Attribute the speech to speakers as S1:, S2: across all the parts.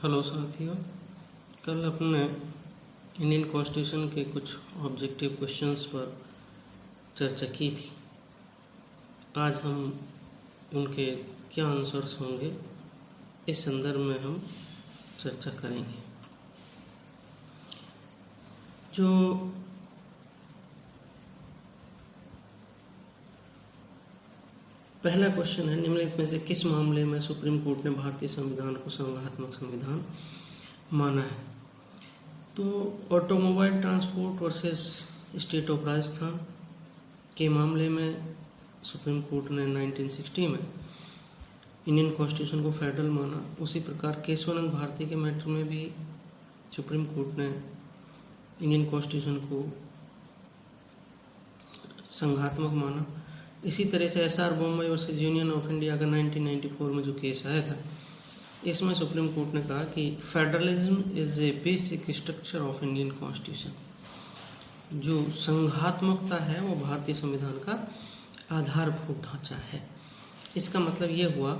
S1: Hello साथियों, कल अपने इंडियन कॉन्स्टिट्यूशन के कुछ ऑब्जेक्टिव क्वेश्चंस पर चर्चा की थी। आज हम उनके क्या आंसर्स होंगे इस संदर्भ में हम चर्चा करेंगे। जो पहला क्वेश्चन है, निम्नलिखित में से किस मामले में सुप्रीम कोर्ट ने भारतीय संविधान को संघात्मक संविधान माना है? तो automobile transport versus state of Rajasthan के मामले में सुप्रीम कोर्ट ने 1960 में इंडियन कॉन्स्टिट्यूशन को फेडरल माना। उसी प्रकार केशवानंद भारती के मैटर में भी सुप्रीम कोर्ट ने इंडियन कॉन्स्टिट्यूशन को संघात्मक माना। इसी तरह से SR Bombay versus union of India का 1994 में जो केस आया था, इसमें सुप्रीम कोर्ट ने कहा कि federalism is a basic structure of Indian constitution. जो संघात्मकता है वो भारतीय संविधान का आधारभूत ढांचा है। इसका मतलब ये हुआ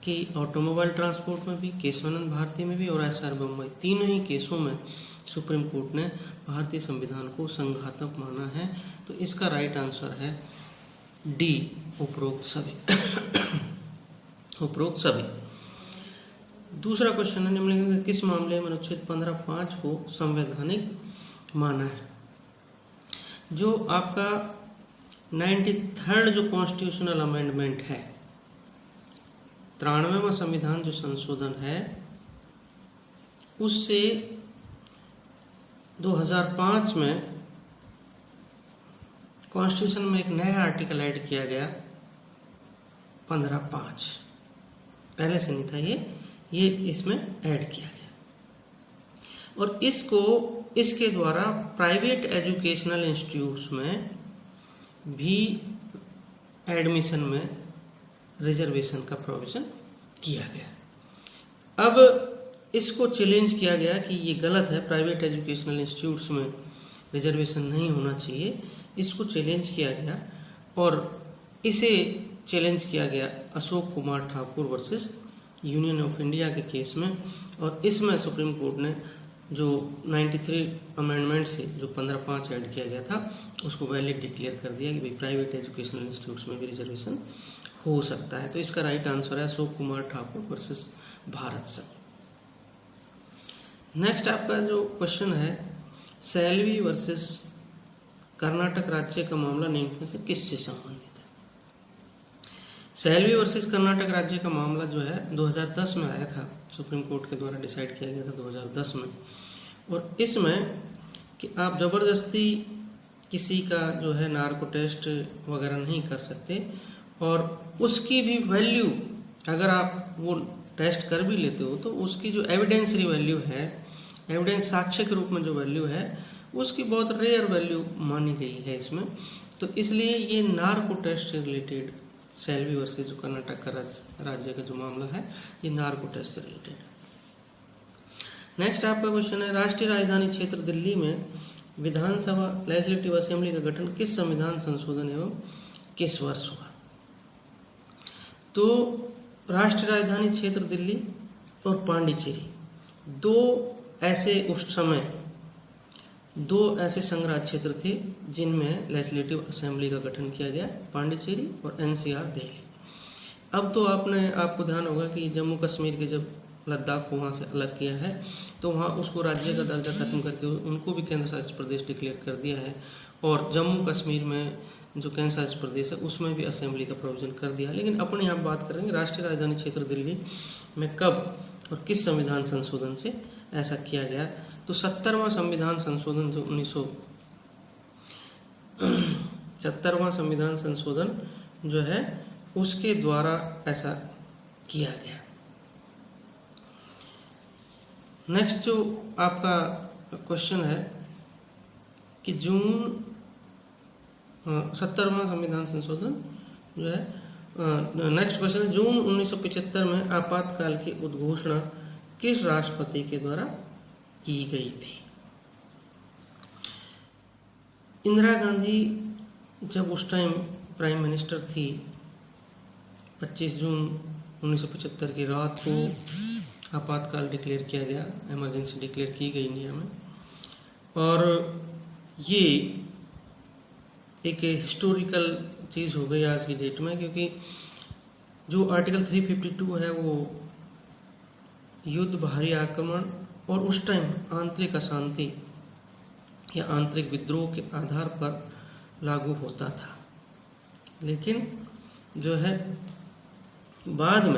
S1: कि ऑटोमोबाइल ट्रांसपोर्ट में भी, केशवानंद भारती में भी और एसआर बॉम्बे, तीनों ही केसों में सुप्रीम कोर्ट ने भारतीय संविधान को संघातक माना है। तो इसका राइट आंसर है डी, उपरोक्त सभी। उपरोक्त सभी। दूसरा क्वेश्चन है, निम्नलिखित में किस मामले में अनुच्छेद 15(5) को संवैधानिक माना है? जो आपका 93rd जो कॉन्स्टिट्यूशनल अमेंडमेंट है, 93वां संविधान जो संशोधन है, उससे 2005 में कॉन्स्टिट्यूशन में एक नया आर्टिकल ऐड किया गया 15(5). पहले से नहीं था ये इसमें ऐड किया गया और इसके द्वारा प्राइवेट एजुकेशनल इंस्टीट्यूट्स में भी एडमिशन में रिजर्वेशन का प्रोविजन किया गया। अब इसको चैलेंज किया गया कि ये गलत है, प्राइवेट एजुकेशनल इंस्टीट्यूट्स में रिजर्वेशन नहीं होना चाहिए। इसको चैलेंज किया गया और इसे चैलेंज किया गया Ashok Kumar Thakur versus union of India के केस में। और इसमें सुप्रीम कोर्ट ने जो 93 अमेंडमेंट से जो 15(5) ऐड किया गया था, उसको वैलिड डिक्लेयर कर दिया कि भाई प्राइवेट एजुकेशनल इंस्टीट्यूट्स में भी रिजर्वेशन हो सकता है। तो इसका राइट आंसर है अशोक कुमार ठाकुर वर्सेस भारत संघ। नेक्स्ट आपका जो क्वेश्चन है, सैलवी वर्सेस कर्नाटक राज्य का मामला निम्न में से किससे संबंधित है? सैलवी वर्सेस कर्नाटक राज्य का मामला जो है 2010 में आया था, सुप्रीम कोर्ट के द्वारा डिसाइड किया गया था 2010 में। और इसमें कि आप ज़बरदस्ती किसी का जो है नार्को टेस्ट वगैरह नहीं कर सकते और उसकी भी वैल्यू, अगर आप वो टेस्ट कर भी लेते हो तो उसकी जो एविडेंसरी वैल्यू है, एविडेंस साक्ष्य के रूप में जो वैल्यू है, उसकी बहुत रेयर वैल्यू मानी गई है इसमें। तो इसलिए ये नार्को टेस्ट से रिलेटेड सैलवी वर्सेस जो कर्नाटक का राज्य का जो मामला है, ये नार्को टेस्ट से रिलेटेड। नेक्स्ट आपका क्वेश्चन है, राष्ट्रीय राजधानी क्षेत्र दिल्ली में विधानसभा लेजिस्लेटिव असेंबली का गठन किस संविधान संशोधन एवं किस वर्ष हुआ? तो राष्ट्रीय राजधानी क्षेत्र दिल्ली और पांडिचेरी दो ऐसे संघराज क्षेत्र थे जिनमें लेजिस्लेटिव असेंबली का गठन किया गया, पांडिचेरी और एनसीआर दिल्ली। अब तो आपको ध्यान होगा कि जम्मू कश्मीर के जब लद्दाख को वहाँ से अलग किया है तो वहाँ उसको राज्य का दर्जा खत्म करके उनको भी केंद्र शासित प्रदेश डिक्लेयर कर दिया है। और जम्मू कश्मीर में जो केंद्र शासित प्रदेश है उसमें भी असेंबली का प्रोविजन कर दिया। लेकिन अपने यहाँ बात करेंगे राष्ट्रीय राजधानी क्षेत्र दिल्ली में कब और किस संविधान संशोधन से ऐसा किया गया। तो 70वां संविधान संशोधन जो 70वां संविधान संशोधन जो है उसके द्वारा ऐसा किया गया। नेक्स्ट जो आपका क्वेश्चन है कि 70वां संविधान संशोधन जो है, नेक्स्ट क्वेश्चन है, जून 1975 में आपातकाल की उद्घोषणा किस राष्ट्रपति के द्वारा की गई थी? इंदिरा गांधी जब उस टाइम प्राइम मिनिस्टर थी, 25 जून 1975 की रात को आपातकाल डिक्लेयर किया गया, इमरजेंसी डिक्लेयर की गई इंडिया में। और ये एक हिस्टोरिकल चीज़ हो गई आज की डेट में, क्योंकि जो आर्टिकल 352 है वो युद्ध, बाहरी आक्रमण और उस टाइम आंतरिक अशांति या आंतरिक विद्रोह के आधार पर लागू होता था। लेकिन जो है बाद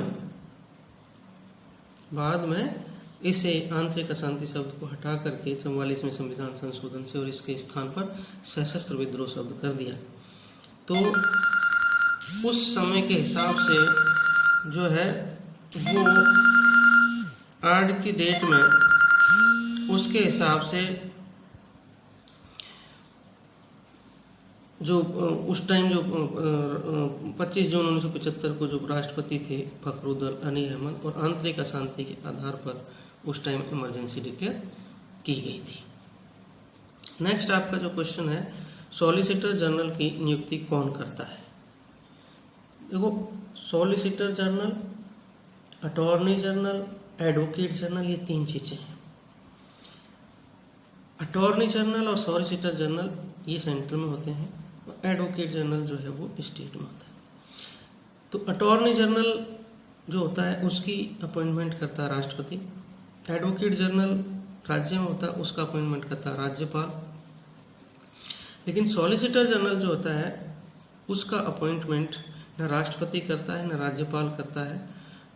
S1: में इसे आंतरिक अशांति शब्द को हटा करके 44वें संविधान संशोधन से और इसके स्थान पर सशस्त्र विद्रोह शब्द कर दिया। तो उस समय के हिसाब से जो है वो आज की डेट में उसके हिसाब से जो उस टाइम जो 25 जून 1975 को जो राष्ट्रपति थे फखरुद्दीन अली अहमद, और आंतरिक अशांति के आधार पर उस टाइम इमरजेंसी डिक्लेयर की गई थी। नेक्स्ट आपका जो क्वेश्चन है, सॉलिसिटर जनरल की नियुक्ति कौन करता है? देखो, solicitor general, attorney general, advocate general, ये तीन चीज़ें हैं। अटॉर्नी जनरल और सॉलिसिटर जनरल ये सेंट्रल में होते हैं, और एडवोकेट जनरल जो है वो स्टेट में होता है। तो अटॉर्नी जनरल जो होता है उसकी अपॉइंटमेंट करता है राष्ट्रपति, एडवोकेट जनरल राज्य में होता है, उसका अपॉइंटमेंट करता है राज्यपाल। लेकिन सॉलिसिटर जनरल जो होता है उसका अपॉइंटमेंट न राष्ट्रपति करता है न राज्यपाल करता है,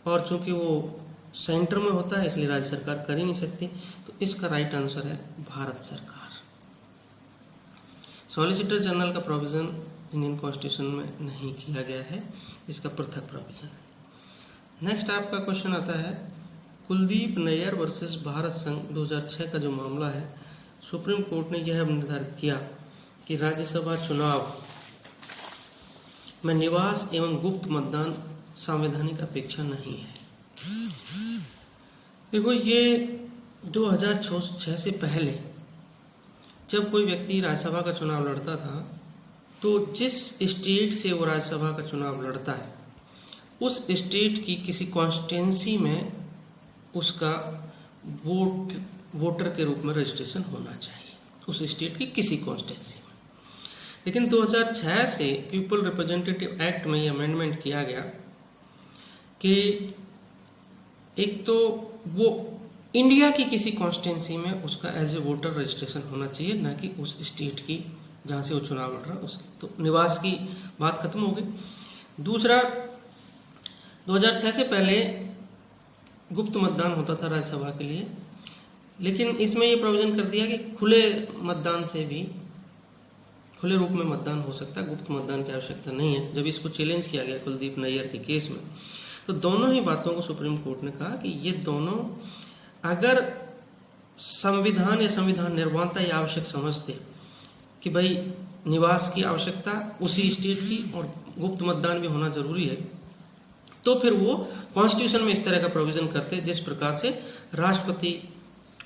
S1: और चूंकि वो सेंटर में होता है इसलिए राज्य सरकार कर ही नहीं सकती। तो इसका राइट आंसर है भारत सरकार। सॉलिसिटर जनरल का प्रोविज़न इंडियन कॉन्स्टिट्यूशन में नहीं किया गया है, इसका पृथक प्रोविज़न है। नेक्स्ट आपका क्वेश्चन आता है, कुलदीप नैयर वर्सेस भारत संघ 2006 का जो मामला है, सुप्रीम कोर्ट ने यह निर्धारित किया कि राज्यसभा चुनाव में निवास एवं गुप्त मतदान संवैधानिक अपेक्षा नहीं है। देखो, ये 2006 से पहले जब कोई व्यक्ति राज्यसभा का चुनाव लड़ता था तो जिस स्टेट से वो राज्यसभा का चुनाव लड़ता है उस स्टेट की किसी कॉन्स्टिट्यूंसी में उसका वोटर के रूप में रजिस्ट्रेशन होना चाहिए, उस स्टेट की किसी कॉन्स्टिट्यूंसी में। लेकिन 2006 से पीपल रिप्रेजेंटेटिव एक्ट में ये अमेंडमेंट किया गया कि एक तो वो इंडिया की किसी कॉन्स्टिट्यूंसी में उसका एज ए वोटर रजिस्ट्रेशन होना चाहिए, ना कि उस स्टेट की जहाँ से वो चुनाव लड़ रहा उसकी। तो निवास की बात खत्म हो गई। दूसरा, 2006 से पहले गुप्त मतदान होता था राज्यसभा के लिए, लेकिन इसमें ये प्रोविजन कर दिया कि खुले मतदान से भी खुले रूप में मतदान हो सकता है, गुप्त मतदान की आवश्यकता नहीं है। जब इसको चैलेंज किया गया कुलदीप नैयर के केस में, तो दोनों ही बातों को सुप्रीम कोर्ट ने कहा कि ये दोनों अगर संविधान या संविधान निर्माता ये आवश्यक समझते कि भाई निवास की आवश्यकता उसी स्टेट की और गुप्त मतदान भी होना जरूरी है, तो फिर वो कॉन्स्टिट्यूशन में इस तरह का प्रोविजन करते जिस प्रकार से राष्ट्रपति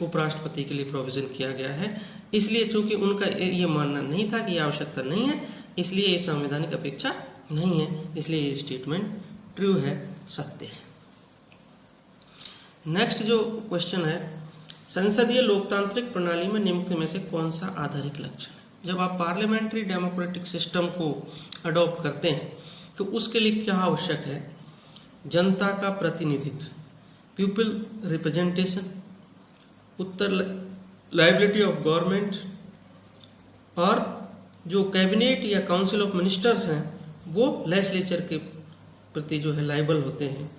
S1: उपराष्ट्रपति के लिए प्रोविजन किया गया है। इसलिए चूंकि उनका ये मानना नहीं था कि ये आवश्यकता नहीं है, इसलिए ये संवैधानिक अपेक्षा नहीं है, इसलिए ये स्टेटमेंट ट्रू है, सत्य है। नेक्स्ट जो क्वेश्चन है, संसदीय लोकतांत्रिक प्रणाली में निम्न में से कौन सा आधारिक लक्षण है? जब आप पार्लियामेंट्री डेमोक्रेटिक सिस्टम को अडॉप्ट करते हैं तो उसके लिए क्या आवश्यक है? जनता का प्रतिनिधित्व, people representation, Uttar liability of government, और जो कैबिनेट या काउंसिल ऑफ मिनिस्टर्स हैं वो लेजिस्लेचर के प्रति जो है लाइबल होते हैं।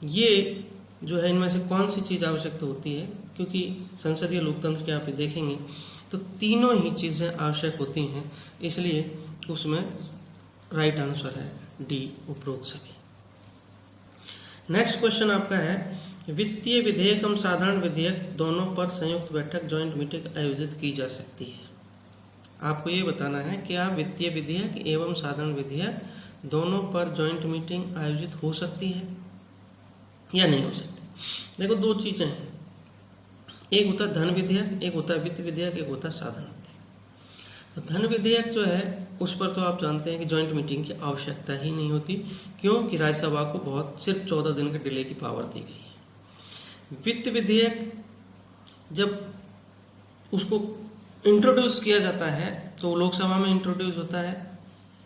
S1: ये जो है इनमें से कौन सी चीज़ आवश्यकता होती है? क्योंकि संसदीय लोकतंत्र के आप देखेंगे तो तीनों ही चीज़ें आवश्यक होती हैं, इसलिए उसमें राइट आंसर है डी, उपरोक्त सभी। नेक्स्ट क्वेश्चन आपका है, वित्तीय विधेयक एवं साधारण विधेयक दोनों पर संयुक्त बैठक जॉइंट मीटिंग आयोजित की जा सकती है। आपको ये बताना है कि आप वित्तीय विधेयक एवं साधारण विधेयक दोनों पर जॉइंट मीटिंग आयोजित हो सकती है या नहीं हो सकती। देखो, दो चीजें हैं, एक होता है धन विधेयक, एक होता है वित्त विधेयक, एक होता है साधारण विधेयक। तो धन विधेयक जो है उस पर तो आप जानते हैं कि जॉइंट मीटिंग की आवश्यकता ही नहीं होती, क्योंकि राज्यसभा को सिर्फ 14 दिन के डिले की पावर दी गई है। वित्त विधेयक जब उसको इंट्रोड्यूस किया जाता है तो लोकसभा में इंट्रोड्यूस होता है,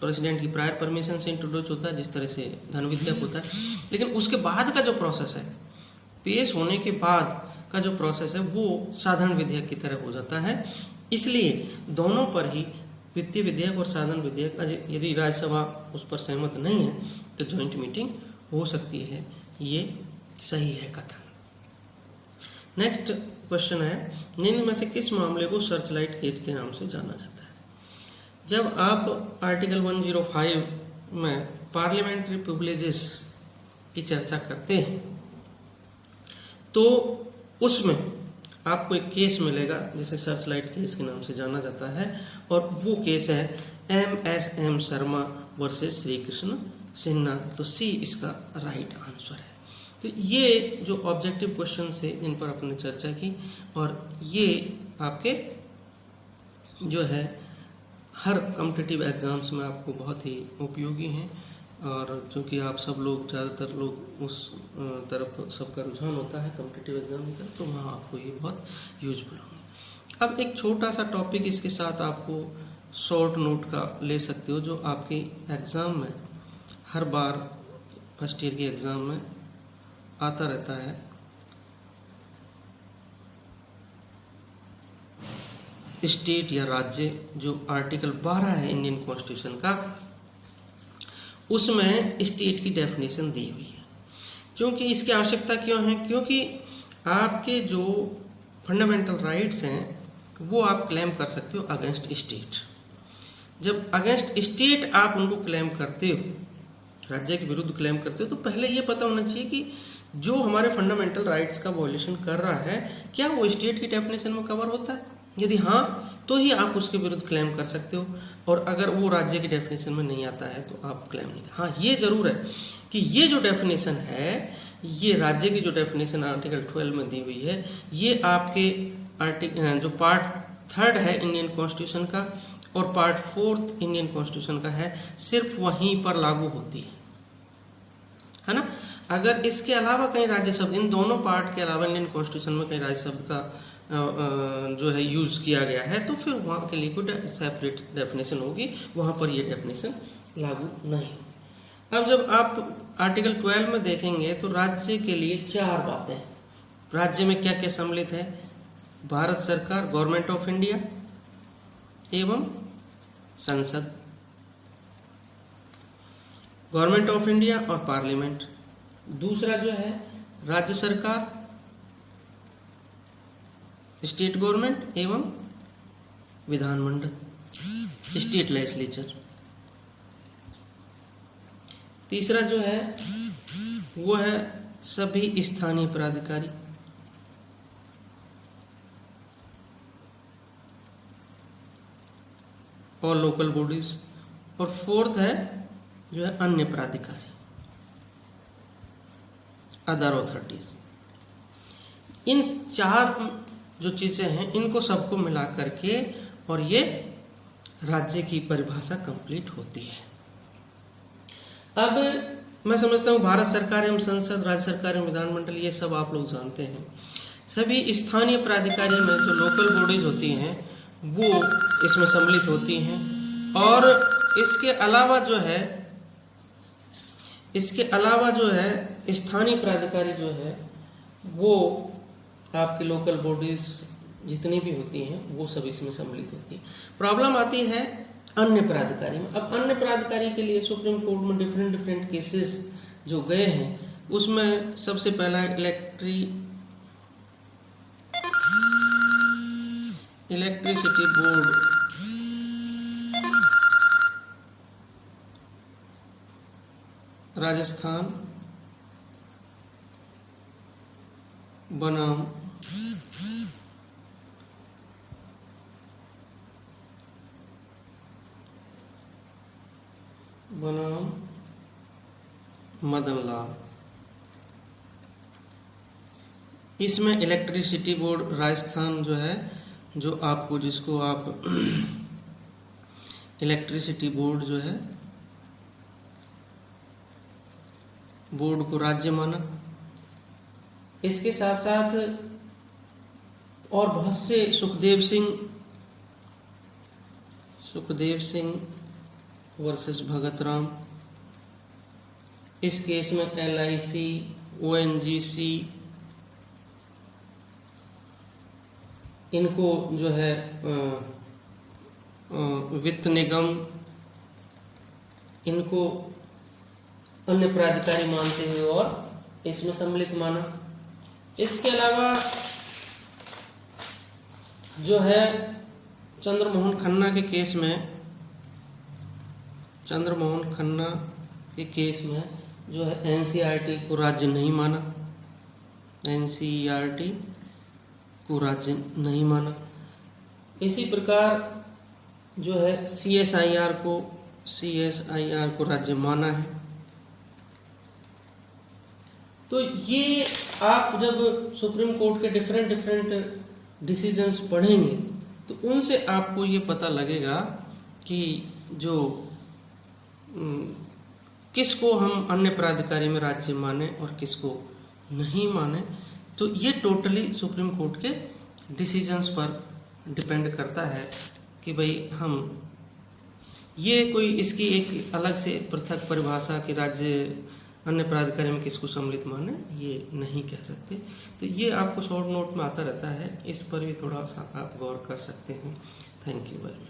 S1: प्रेसिडेंट की प्रायर परमिशन से इंट्रोड्यूस होता है, जिस तरह से धन विधेयक होता है। लेकिन उसके बाद का जो प्रोसेस है, पेश होने के बाद का जो प्रोसेस है, वो साधारण विधेयक की तरह हो जाता है। इसलिए दोनों पर ही वित्तीय विधेयक और साधारण विधेयक, यदि राज्यसभा उस पर सहमत नहीं है तो ज्वाइंट मीटिंग हो सकती है। ये सही है कथन। नेक्स्ट क्वेश्चन है, निम्न में से किस मामले को सर्चलाइट केस के नाम से जाना जाता है? जब आप आर्टिकल 105 में पार्लियामेंट्री प्रिविलेजेस की चर्चा करते हैं तो उसमें आपको एक केस मिलेगा जिसे सर्चलाइट केस के नाम से जाना जाता है, और वो केस है MSM शर्मा वर्सेस श्री कृष्ण सिन्हा। तो सी इसका राइट आंसर है। तो ये जो ऑब्जेक्टिव क्वेश्चन है जिन पर अपने चर्चा की, और ये आपके जो है हर कॉम्पिटिटिव एग्जाम्स में आपको बहुत ही उपयोगी हैं, और चूँकि आप सब लोग ज़्यादातर लोग उस तरफ सबका रुझान होता है कॉम्पिटिटिव एग्जाम की तरफ, तो वहाँ आपको ये बहुत यूजफुल होंगे। अब एक छोटा सा टॉपिक इसके साथ आपको शॉर्ट नोट का ले सकते हो, जो आपके एग्ज़ाम में हर बार फर्स्ट ईयर के एग्ज़ाम में आता रहता है। स्टेट या राज्य, जो आर्टिकल 12 है इंडियन कॉन्स्टिट्यूशन का, उसमें स्टेट की डेफिनेशन दी हुई है। क्योंकि इसकी आवश्यकता क्यों है? क्योंकि आपके जो फंडामेंटल राइट्स हैं वो आप क्लेम कर सकते हो अगेंस्ट स्टेट। जब अगेंस्ट स्टेट आप उनको क्लेम करते हो, राज्य के विरुद्ध क्लेम करते हो, तो पहले ये पता होना चाहिए कि जो हमारे फंडामेंटल राइट्स का वॉल्यूशन कर रहा है क्या वो स्टेट की डेफिनेशन में कवर होता है। यदि हाँ, तो ही आप उसके विरुद्ध क्लेम कर सकते हो, और अगर वो राज्य की डेफिनेशन में नहीं आता है तो आप क्लेम नहीं। हाँ, ये जरूर है कि ये जो डेफिनेशन है, ये राज्य की जो डेफिनेशन आर्टिकल 12 में दी हुई है, ये आपके जो पार्ट 3 है इंडियन कॉन्स्टिट्यूशन का और पार्ट 4 इंडियन कॉन्स्टिट्यूशन का है, सिर्फ वहीं पर लागू होती है ना। अगर इसके अलावा कहीं राज्य शब्द, इन दोनों पार्ट के अलावा इंडियन कॉन्स्टिट्यूशन में कहीं राज्य शब्द का जो है यूज किया गया है, तो फिर वहाँ के लिए कोई सेपरेट डेफिनेशन होगी, वहाँ पर ये डेफिनेशन लागू नहीं। अब जब आप आर्टिकल 12 में देखेंगे तो राज्य के लिए 4 बातें, राज्य में क्या क्या सम्मिलित है? भारत सरकार, गवर्नमेंट ऑफ इंडिया एवं संसद, गवर्नमेंट ऑफ इंडिया और पार्लियामेंट। दूसरा जो है राज्य सरकार, स्टेट गवर्नमेंट एवं विधानमंडल, स्टेट लेजिस्लेचर। तीसरा जो है वो है सभी स्थानीय प्राधिकारी, और लोकल बॉडीज, और फोर्थ है जो है अन्य प्राधिकारी, अदर अथॉरिटीज। इन 4 जो चीजें हैं, इनको सबको मिला करके और ये राज्य की परिभाषा कंप्लीट होती है। अब मैं समझता हूँ भारत सरकार एवं संसद, राज्य सरकार एवं विधानमंडल, ये सब आप लोग जानते हैं। सभी स्थानीय प्राधिकारी में जो लोकल बॉडीज होती हैं वो इसमें सम्मिलित होती हैं, और इसके अलावा जो है स्थानीय प्राधिकारी जो है वो आपकी लोकल बॉडीज जितनी भी होती हैं वो सब इसमें सम्मिलित होती हैं। प्रॉब्लम आती है अन्य प्राधिकारी में। अब अन्य प्राधिकारी के लिए सुप्रीम कोर्ट में डिफरेंट केसेस जो गए हैं, उसमें सबसे पहला इलेक्ट्रिसिटी बोर्ड, राजस्थान बनाम मदनलाल। इसमें इलेक्ट्रिसिटी बोर्ड राजस्थान जो है, जो आपको जिसको आप इलेक्ट्रिसिटी बोर्ड जो है बोर्ड को राज्य माना, इसके साथ साथ और बहुत से सुखदेव सिंह वर्सेस भगत राम, इस केस में LIC, ONGC इनको जो है वित्त निगम इनको अन्य प्राधिकारी मानते हुए और इसमें सम्मिलित माना। इसके अलावा जो है चंद्रमोहन खन्ना के केस में जो है NCERT को राज्य नहीं माना, NCERT को राज्य नहीं माना। इसी प्रकार जो है CSIR को राज्य माना है। तो ये आप जब सुप्रीम कोर्ट के डिफरेंट डिसीजंस पढ़ेंगे तो उनसे आपको ये पता लगेगा कि जो किसको हम अन्य प्राधिकारी में राज्य माने और किसको नहीं माने। तो ये टोटली सुप्रीम कोर्ट के डिसीजंस पर डिपेंड करता है कि भाई हम ये कोई इसकी एक अलग से पृथक परिभाषा कि राज्य अन्य प्राधिकारी में किसको सम्मिलित माने ये नहीं कह सकते। तो ये आपको शॉर्ट नोट में आता रहता है, इस पर भी थोड़ा सा आप गौर कर सकते हैं। Thank you very much.